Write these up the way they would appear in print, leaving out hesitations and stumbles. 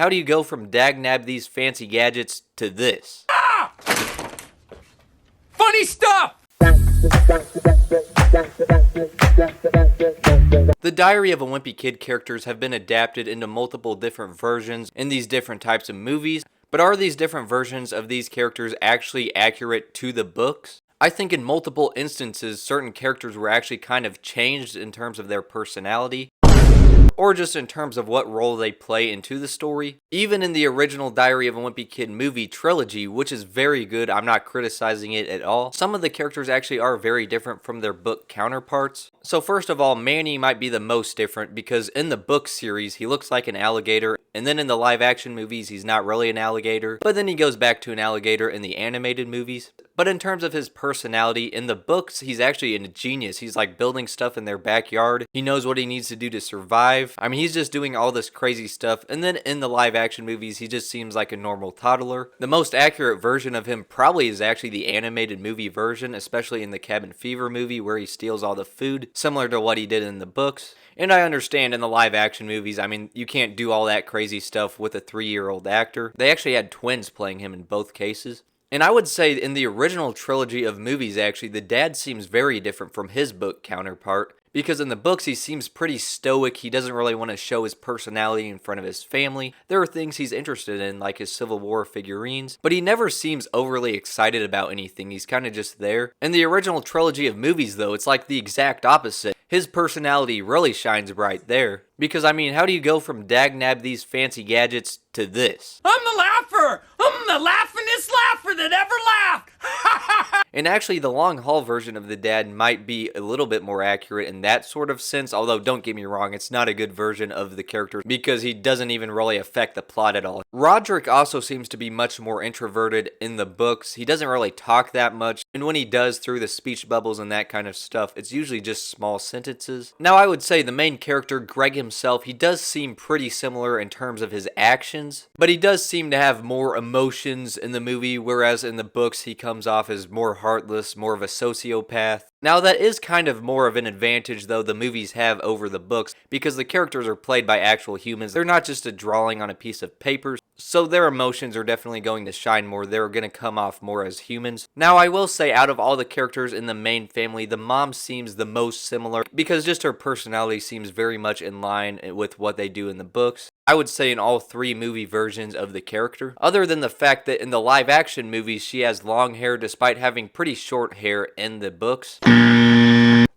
How do you go from dagnab these fancy gadgets to this? Ah! Funny stuff! The Diary of a Wimpy Kid characters have been adapted into multiple different versions in these different types of movies, but are these different versions of these characters actually accurate to the books? I think in multiple instances, certain characters were actually kind of changed in terms of their personality, or just in terms of what role they play into the story. Even in the original Diary of a Wimpy Kid movie trilogy, which is very good, I'm not criticizing it at all, some of the characters actually are very different from their book counterparts. So first of all, Manny might be the most different because in the book series, he looks like an alligator, and then in the live action movies, he's not really an alligator, but then he goes back to an alligator in the animated movies. But in terms of his personality, in the books, he's actually a genius. He's like building stuff in their backyard. He knows what he needs to do to survive. I mean, he's just doing all this crazy stuff. And then in the live action movies, he just seems like a normal toddler. The most accurate version of him probably is actually the animated movie version, especially in the Cabin Fever movie where he steals all the food, similar to what he did in the books. And I understand in the live action movies, I mean, you can't do all that crazy stuff with a 3-year-old actor. They actually had twins playing him in both cases. And I would say in the original trilogy of movies, actually, the dad seems very different from his book counterpart. Because in the books, he seems pretty stoic. He doesn't really want to show his personality in front of his family. There are things he's interested in, like his Civil War figurines, but he never seems overly excited about anything. He's kind of just there. In the original trilogy of movies, though, it's like the exact opposite. His personality really shines bright there. Because, I mean, how do you go from dagnab these fancy gadgets to this? I'm the laugher! I'm the laughingest laugher that ever laughed! And actually, the long haul version of the dad might be a little bit more accurate in that sort of sense, although don't get me wrong, it's not a good version of the character because he doesn't even really affect the plot at all. Roderick also seems to be much more introverted in the books. He doesn't really talk that much, and when he does through the speech bubbles and that kind of stuff, it's usually just small sentences. Now, I would say the main character, Greg himself, he does seem pretty similar in terms of his actions, but he does seem to have more emotions in the movie, whereas in the books he comes off as more heartless, more of a sociopath. Now that is kind of more of an advantage though the movies have over the books because the characters are played by actual humans. They're not just a drawing on a piece of paper, so their emotions are definitely going to shine more. They're going to come off more as humans. Now I will say out of all the characters in the main family, the mom seems the most similar because just her personality seems very much in line with what they do in the books. I would say in all 3 movie versions of the character, other than the fact that in the live action movies she has long hair despite having pretty short hair in the books.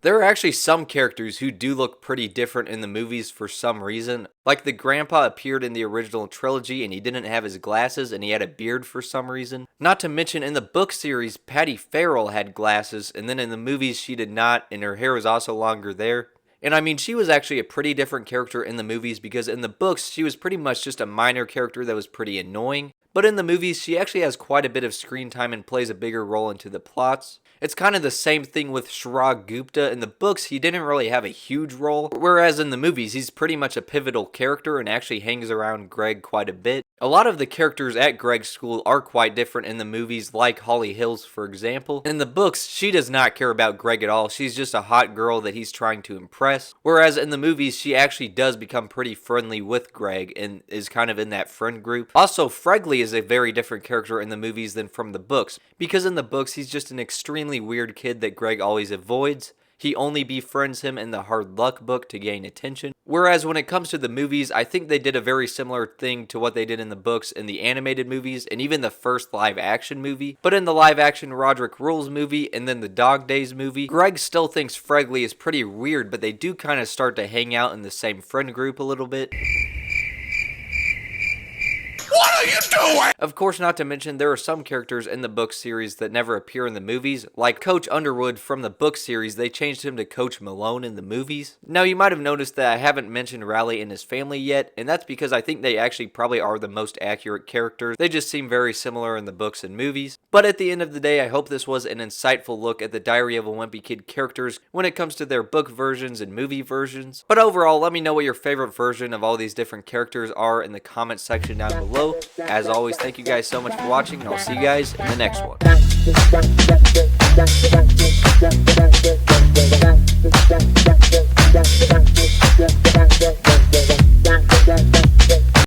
There are actually some characters who do look pretty different in the movies for some reason. Like the grandpa appeared in the original trilogy and he didn't have his glasses and he had a beard for some reason. Not to mention in the book series, Patty Farrell had glasses and then in the movies she did not and her hair was also longer there. And I mean, she was actually a pretty different character in the movies because in the books, she was pretty much just a minor character that was pretty annoying. But in the movies, she actually has quite a bit of screen time and plays a bigger role into the plots. It's kind of the same thing with Chirag Gupta. In the books, he didn't really have a huge role, whereas in the movies, he's pretty much a pivotal character and actually hangs around Greg quite a bit. A lot of the characters at Greg's school are quite different in the movies, like Holly Hills, for example. In the books, she does not care about Greg at all. She's just a hot girl that he's trying to impress. Whereas in the movies, she actually does become pretty friendly with Greg and is kind of in that friend group. Also, Fregley is a very different character in the movies than from the books, because in the books, he's just an extremely weird kid that Greg always avoids. He only befriends him in the Hard Luck book to gain attention. Whereas when it comes to the movies, I think they did a very similar thing to what they did in the books in the animated movies and even the first live action movie. But in the live action Roderick Rules movie and then the Dog Days movie, Greg still thinks Fregley is pretty weird, but they do kind of start to hang out in the same friend group a little bit. What are you doing? Of course, not to mention, there are some characters in the book series that never appear in the movies. Like Coach Underwood from the book series, they changed him to Coach Malone in the movies. Now, you might have noticed that I haven't mentioned Raleigh and his family yet, and that's because I think they actually probably are the most accurate characters. They just seem very similar in the books and movies. But at the end of the day, I hope this was an insightful look at the Diary of a Wimpy Kid characters when it comes to their book versions and movie versions. But overall, let me know what your favorite version of all these different characters are in the comment section down below. As always, thank you guys so much for watching, and I'll see you guys in the next one.